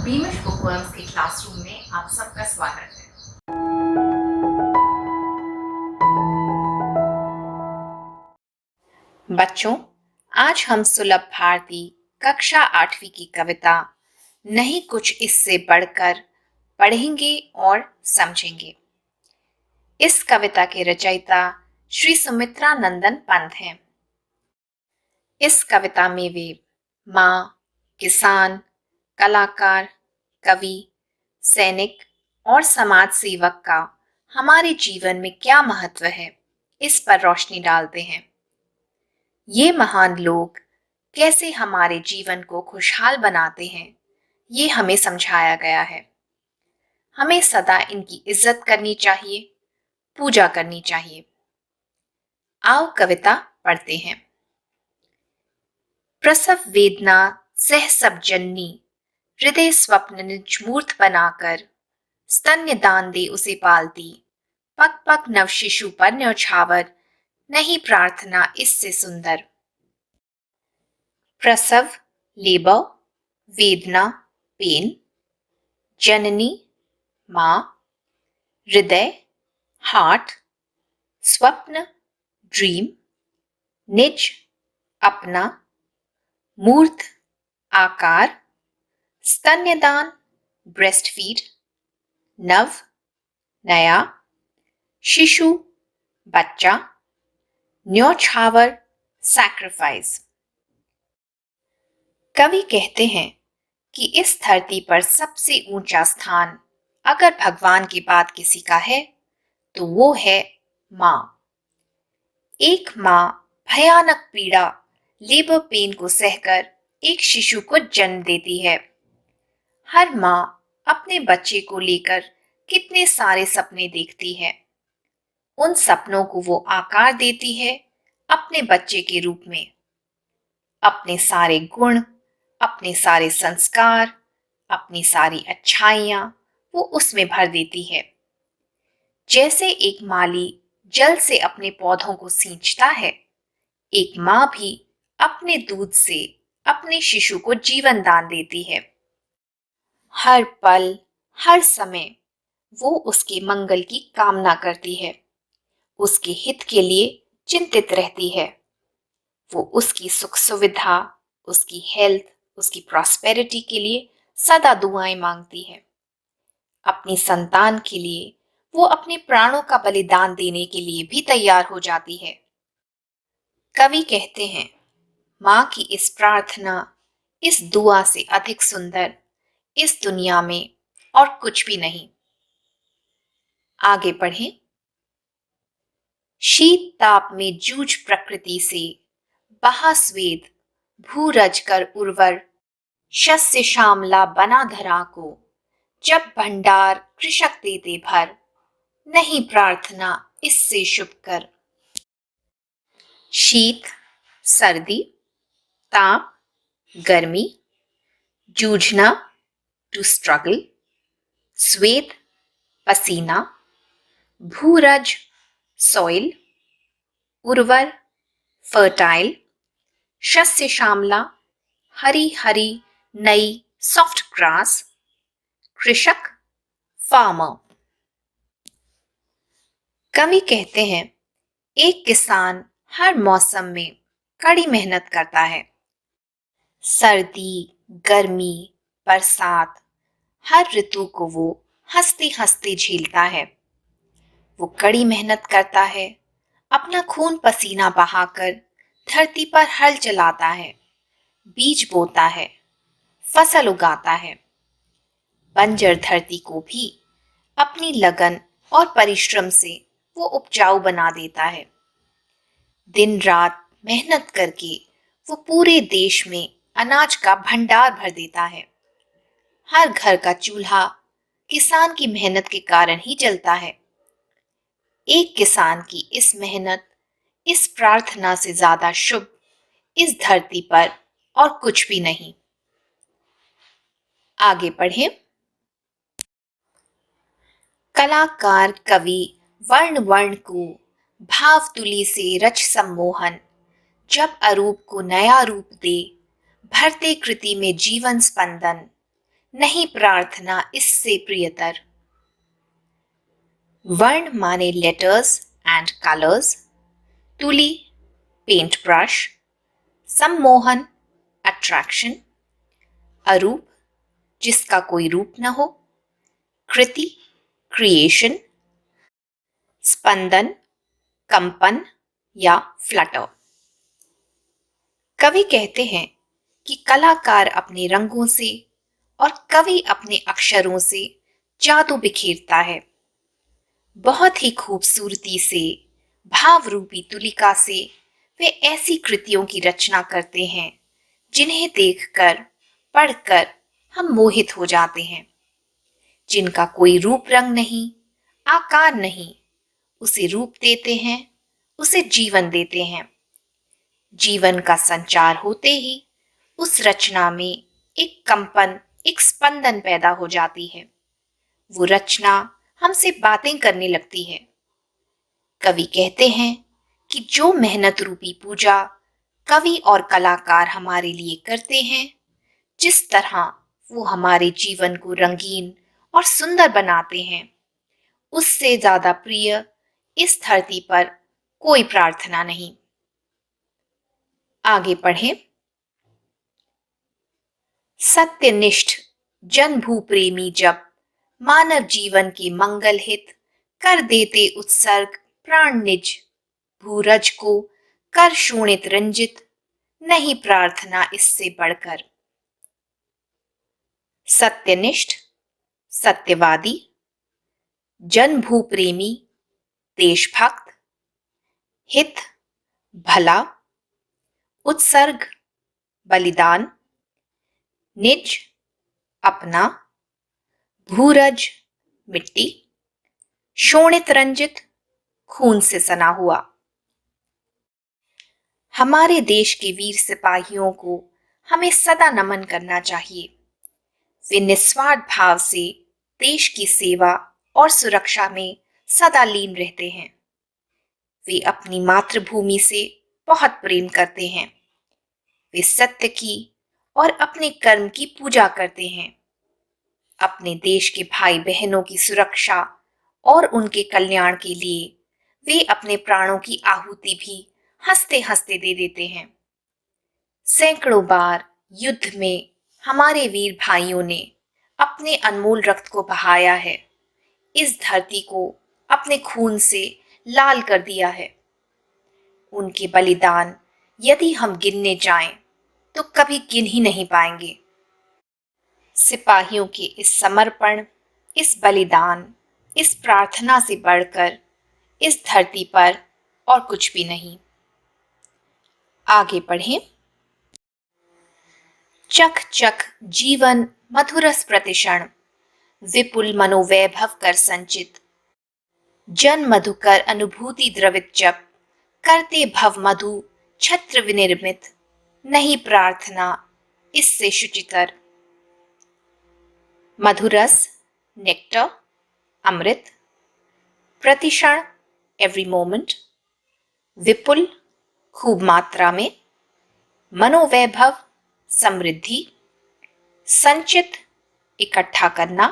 बीमिश bookworms के classroom में आप सबका स्वागत है। बच्चों, आज हम सुलभ भारती कक्षा 8वीं की कविता नहीं कुछ इससे बढ़कर पढ़ेंगे और समझेंगे। इस कविता के रचयिता श्री सुमित्रा नंदन पंत हैं। इस कविता में वे माँ, किसान, कलाकार, कवि, सैनिक और समाज सेवक का हमारे जीवन में क्या महत्व है, इस पर रोशनी डालते हैं। ये महान लोग कैसे हमारे जीवन को खुशहाल बनाते हैं, ये हमें समझाया गया है। हमें सदा इनकी इज्जत करनी चाहिए, पूजा करनी चाहिए। आओ कविता पढ़ते हैं। प्रसव वेदना सह सब जननी, हृदय स्वप्न निज मूर्त बनाकर, स्तन्य दान दे उसे पालती, पग पग नव शिशु पर न्यौछावर, नहीं प्रार्थना इससे सुंदर। प्रसव लेबर, वेदना पेन, जननी माँ, हृदय हार्ट, स्वप्न ड्रीम, निज अपना, मूर्त आकार, स्तन्यदान ब्रेस्ट फीड, नव नया, शिशु बच्चा, न्यौछावर सैक्रिफाइस। कवि कहते हैं कि इस धरती पर सबसे ऊंचा स्थान अगर भगवान के बाद किसी का है तो वो है माँ। एक माँ भयानक पीड़ा लेबर पेन को सहकर एक शिशु को जन्म देती है। हर माँ अपने बच्चे को लेकर कितने सारे सपने देखती है। उन सपनों को वो आकार देती है अपने बच्चे के रूप में। अपने सारे गुण, अपने सारे संस्कार, अपनी सारी अच्छाइयां वो उसमें भर देती है। जैसे एक माली जल से अपने पौधों को सींचता है, एक माँ भी अपने दूध से अपने शिशु को जीवन दान देती है। हर पल, हर समय वो उसके मंगल की कामना करती है, उसके हित के लिए चिंतित रहती है। वो उसकी सुख सुविधा, उसकी हेल्थ, उसकी प्रॉस्पेरिटी के लिए सदा दुआएं मांगती है। अपनी संतान के लिए वो अपने प्राणों का बलिदान देने के लिए भी तैयार हो जाती है। कवि कहते हैं, माँ की इस प्रार्थना, इस दुआ से अधिक सुंदर इस दुनिया में और कुछ भी नहीं। आगे पढ़ें। शीत ताप में जूझ प्रकृति से, बहा स्वेद भूरज कर उर्वर, शस्य श्यामला बना धरा को, जब भंडार कृषक देते भर, नहीं प्रार्थना इससे शुभ कर। शीत सर्दी, ताप गर्मी, जूझना टू स्ट्रगल, स्वेद पसीना, भूरज सॉइल, उर्वर फर्टाइल, शस्य श्यामला हरी हरी नई सॉफ्ट ग्रास, कृषक फार्मर। कवि कहते हैं, एक किसान हर मौसम में कड़ी मेहनत करता है। सर्दी, गर्मी, बरसात, हर ऋतु को वो हंसते हंसते झेलता है। वो कड़ी मेहनत करता है, अपना खून पसीना बहाकर धरती पर हल चलाता है, बीज बोता है, फसल उगाता है। बंजर धरती को भी अपनी लगन और परिश्रम से वो उपजाऊ बना देता है। दिन रात मेहनत करके वो पूरे देश में अनाज का भंडार भर देता है। हर घर का चूल्हा किसान की मेहनत के कारण ही जलता है। एक किसान की इस मेहनत, इस प्रार्थना से ज्यादा शुभ इस धरती पर और कुछ भी नहीं। आगे पढ़ें। कलाकार कवि वर्ण वर्ण को भाव तुली से रच सम्मोहन, जब अरूप को नया रूप दे, भरते कृति में जीवन स्पंदन, नहीं प्रार्थना इससे प्रियतर। वर्ण माने letters and colours, Tuli paint brush, सम्मोहन अट्रैक्शन, अरूप जिसका कोई रूप न हो, कृति क्रिएशन, स्पंदन कंपन या फ्लटर। कवि कहते हैं कि कलाकार अपने रंगों से और कवि अपने अक्षरों से जादू बिखेरता है। बहुत ही खूबसूरती से भाव रूपी तुलिका से वे ऐसी कृतियों की रचना करते हैं जिन्हें देखकर पढ़कर हम मोहित हो जाते हैं, जिनका कोई रूप रंग नहीं, आकार नहीं, उसे रूप देते हैं, उसे जीवन देते हैं। जीवन का संचार होते ही उस रचना में एक कंपन, एक स्पंदन पैदा हो जाती है। वो रचना हमसे बातें करने लगती है। कवि कहते हैं कि जो मेहनत रूपी पूजा कवि और कलाकार हमारे लिए करते हैं, जिस तरह वो हमारे जीवन को रंगीन और सुंदर बनाते हैं, उससे ज्यादा प्रिय इस धरती पर कोई प्रार्थना नहीं। आगे पढ़ें। सत्यनिष्ठ जन भू प्रेमी जब मानव जीवन के मंगल हित कर देते उत्सर्ग प्राण निज, भूरज को कर शोणित रंजित, नहीं प्रार्थना इससे बढ़कर। सत्यनिष्ठ सत्यवादी, जन भू प्रेमी देशभक्त, हित भला, उत्सर्ग बलिदान, निज अपना, भूरज मिट्टी, शोणित रंजित खून से सना हुआ। हमारे देश के वीर सिपाहियों को हमें सदा नमन करना चाहिए। वे निस्वार्थ भाव से देश की सेवा और सुरक्षा में सदा लीन रहते हैं। वे अपनी मातृभूमि से बहुत प्रेम करते हैं। वे सत्य की और अपने कर्म की पूजा करते हैं। अपने देश के भाई बहनों की सुरक्षा और उनके कल्याण के लिए वे अपने प्राणों की आहुति भी हंसते हंसते दे देते हैं। सैकड़ों बार युद्ध में हमारे वीर भाइयों ने अपने अनमोल रक्त को बहाया है, इस धरती को अपने खून से लाल कर दिया है। उनके बलिदान यदि हम गिनने जाएं तो कभी गिन ही नहीं पाएंगे। सिपाहियों के इस समर्पण, इस बलिदान, इस प्रार्थना से बढ़कर इस धरती पर और कुछ भी नहीं। आगे पढ़ें। चख चख जीवन मधुरस प्रतिक्षण, विपुल मनोवैभव कर संचित, जन मधुकर अनुभूति द्रवित जप, करते भव मधु छत्र विनिर्मित, नहीं प्रार्थना इससे शुचितर। मधुरस नेक्टर अमृत, प्रतिक्षण एवरी मोमेंट, विपुल खूब मात्रा में, मनोवैभव समृद्धि, संचित इकट्ठा करना,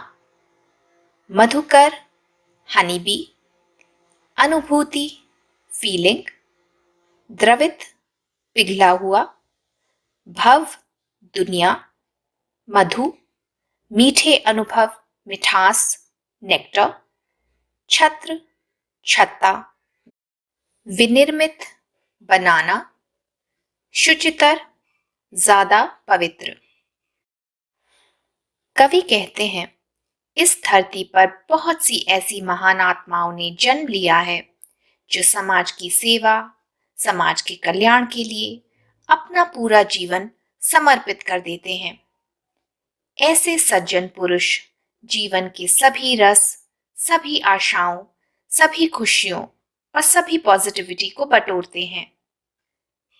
मधुकर हनी बी, अनुभूति फीलिंग, द्रवित पिघला हुआ, भव दुनिया, मधु मीठे अनुभव मिठास नेक्टर, छत्र छत्ता, विनिर्मित बनाना, शुचितर ज्यादा पवित्र। कवि कहते हैं इस धरती पर बहुत सी ऐसी महान आत्माओं ने जन्म लिया है जो समाज की सेवा, समाज के कल्याण के लिए अपना पूरा जीवन समर्पित कर देते हैं। ऐसे सज्जन पुरुष जीवन के सभी रस, सभी आशाओं, सभी खुशियों और सभी पॉजिटिविटी को बटोरते हैं।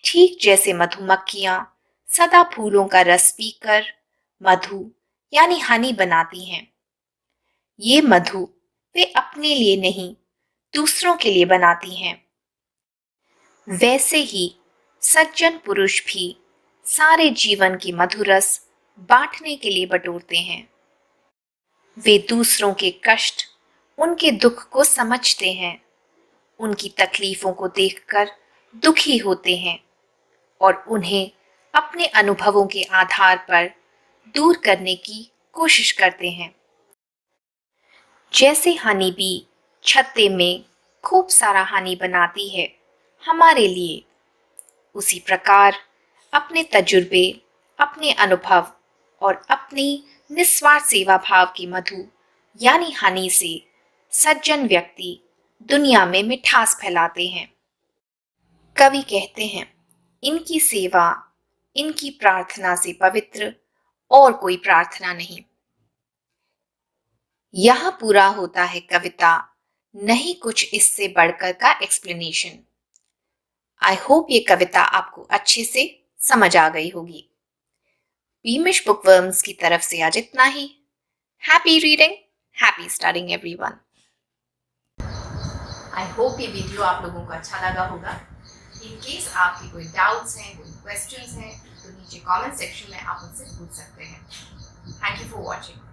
ठीक जैसे मधुमक्खियां सदा फूलों का रस पीकर मधु यानी हनी बनाती हैं। ये मधु वे अपने लिए नहीं, दूसरों के लिए बनाती हैं। वैसे ही सज्जन पुरुष भी सारे जीवन की मधुरस बांटने के लिए बटोरते हैं। वे दूसरों के कष्ट, उनके दुख को समझते हैं, उनकी तकलीफों को देखकर दुखी होते हैं और उन्हें अपने अनुभवों के आधार पर दूर करने की कोशिश करते हैं। जैसे हनी बी छत्ते में खूब सारा हनी बनाती है हमारे लिए, उसी प्रकार अपने तजुर्बे, अपने अनुभव और अपनी निस्वार्थ सेवा भाव की मधु यानी हनी से सज्जन व्यक्ति दुनिया में मिठास फैलाते हैं। कवि कहते हैं, इनकी सेवा, इनकी प्रार्थना से पवित्र और कोई प्रार्थना नहीं। यहां पूरा होता है कविता, नहीं कुछ इससे बढ़कर का एक्सप्लेनेशन। आई होप ये कविता आपको अच्छे से समझ आ गई होगी। बीमिश बुकवर्म्स की तरफ से आज इतना ही। Happy reading, happy studying everyone. I hope ये वीडियो आप लोगों को अच्छा लगा होगा। इन केस आपके कोई डाउट्स हैं, कोई क्वेश्चंस हैं, तो नीचे कमेंट सेक्शन में आप मुझसे पूछ सकते हैं। Thank you for watching.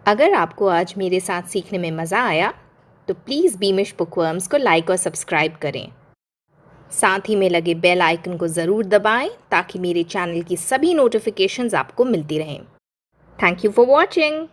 अगर आपको आज मेरे साथ सीखने में मज़ा आया तो प्लीज़ बीमिश बुकवर्म्स को लाइक और सब्सक्राइब करें। साथ ही में लगे बेल आइकन को ज़रूर दबाएं ताकि मेरे चैनल की सभी नोटिफिकेशंस आपको मिलती रहें। Thank you for watching.